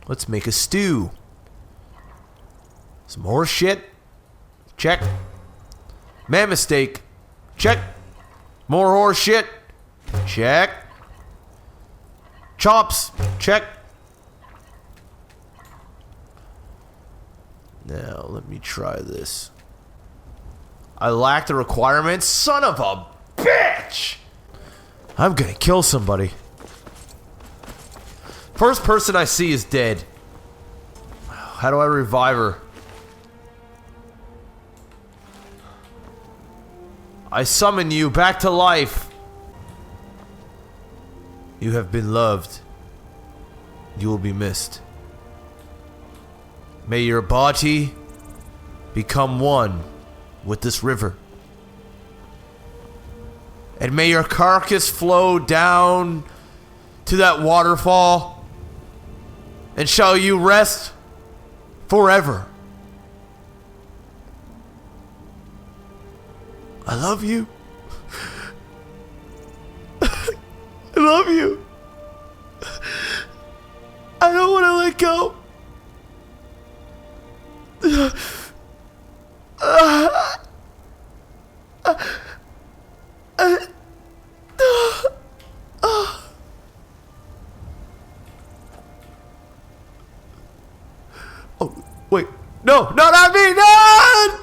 Let's make a stew. Some horse shit. Check. Mammoth steak. Check. More horse shit. Check. Chops. Check. Now, let me try this. I lack the requirements? Son of a bitch! I'm gonna kill somebody. First person I see is dead. How do I revive her? I summon you back to life. You have been loved. You will be missed. May your body become one with this river. And may your carcass flow down to that waterfall. And shall you rest forever. I love you. I love you. I don't want to let go. Oh, wait. No, not me! No!